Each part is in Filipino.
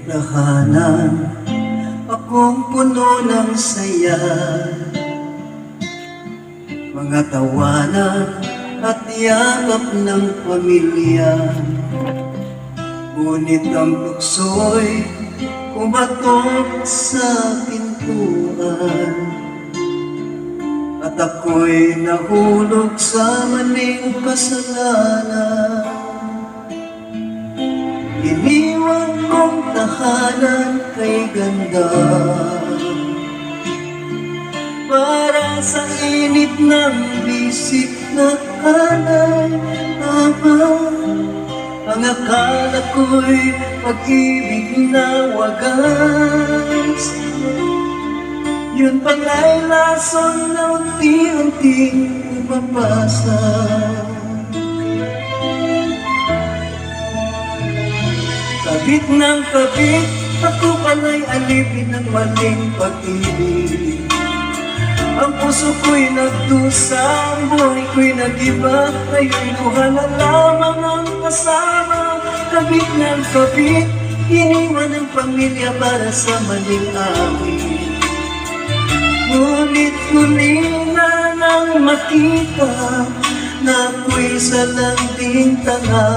tahanan, akong puno ng saya. Mga tawanan at yakap ng pamilya. Ngunit ang tukso'y kumatok sa pintuan, at ako'y nahulog sa maling kasalanan. Iniwan kong tahanan kay ganda, para sa init ng bisik na alay. Ang akala ko'y pag-ibig na wagas, yun pala'y lason na unti-unting umapasa. Kabit ng kabit, ako pala'y alipin ng maling pag-ibig. Ang puso ko'y nagdusa, ang buhay ko'y nag-iba. Ngayon'y luha na lamang ang kasama. Kabit ng kabit, iniwan ang pamilya para sa maling awit. Ngunit muli na nang makita na ako'y salanding tanga.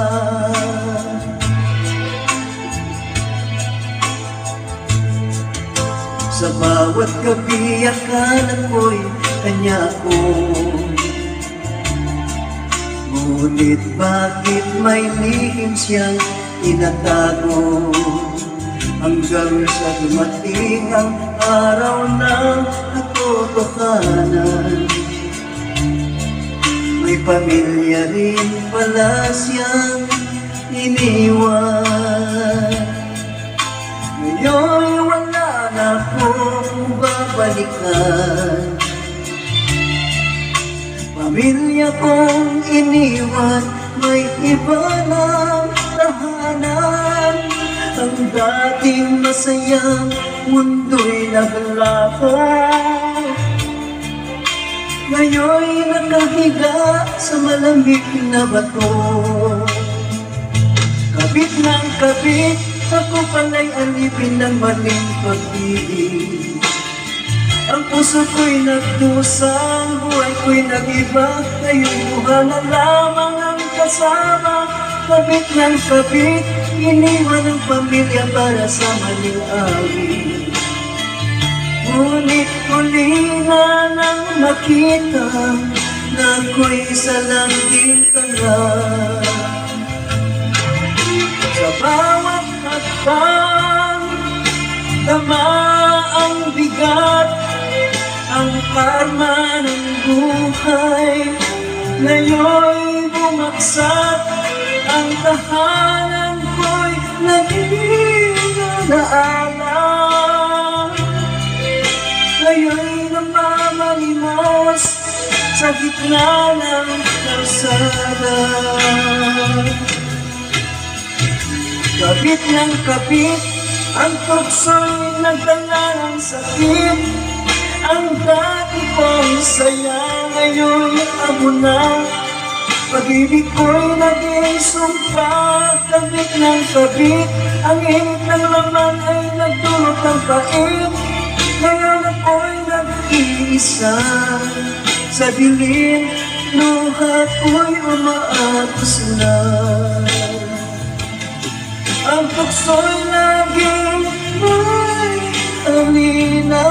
Sa bawat gabi akala ko'y kanya ko, ngunit bakit may lihim siyang tinatago? Hanggang sa dumating ang araw ng katotohanan, may pamilya rin pala siyang iniwan. Ngayon'y wala na akong babalikan. Pamilya kong iniwan, may iba ng tahanan. Ang dating masayang mundo'y naglako, ngayon'y nakahiga sa malamig na bato. Kabit ng kabit, ako pala'y alipin ng maling pag-ibig. Ang puso ko'y nagdusa, ang buhay ko'y nag-iba. Ngayon'y buha na lamang ang kasama. Kabit ng kabit, iniwan ang pamilya para sa maling awit. Ngunit muli na nang makita na ako'y salanding tanga. Sa bawat hakbang, tama ang bigat, ang karma ng buhay. Ngayon'y bumagsak, ang tahanan ko'y naging alaala. Ngayon'y namamalimos sa gitna ng kalsada. Kabit ng kabit, ang tukso'y nagdala ng sakit. Ang dati kong saya, ngayon'y abo na. Pag-ibig ko'y naging sumpa. Kabit ng kabit, ang init ng laman ay nagdulot ng pait. Ngayon ako'y nag-iisa sa dilim, luha ko'y umaagos na. Ang tukso'y naging may alina,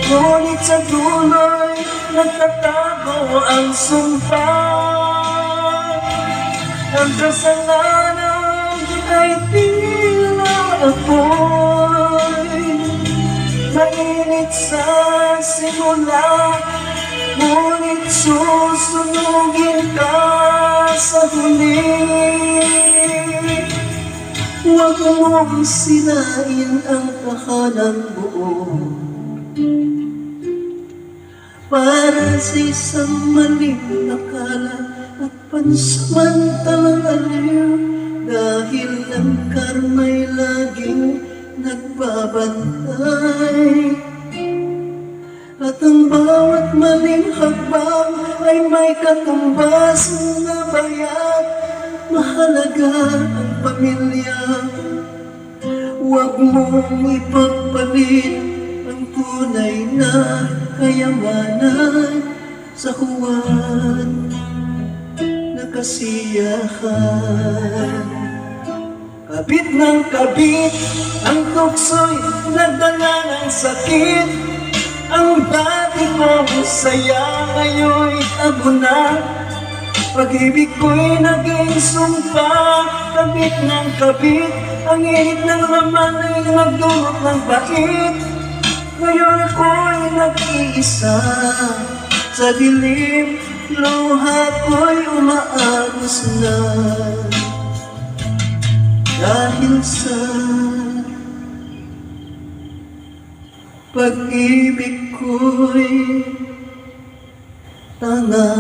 ngunit sa dulo'y nagtatago ang sumpa. Ang kasalanan ay tila ako'y mainit sa simula, ngunit susunugin ka sa huli. Huwag mong sinain ang tahanang buo para sa isang maling akala at pansamantalang aliw. Dahil ang karma'y laging nagbabantay, at ang bawat maling hakbang ay may katumbas na bayat. mahalaga ang pamilya. Huwag mong ipagpalit ang tunay na kayamanan sa huwad na kasiyahan. Kabit ng kabit, ang tukso'y nagdala ng sakit. Ang dati kong saya ngayon'y abo na. Pag-ibig ko'y naging sumpa. Kabit ng kabit, ang init ng laman ay nagdulot ng bait. Ngayon ako'y nag-iisa sa dilim, luha ko'y umaagos na. Dahil sa pag-ibig ko'y tanga.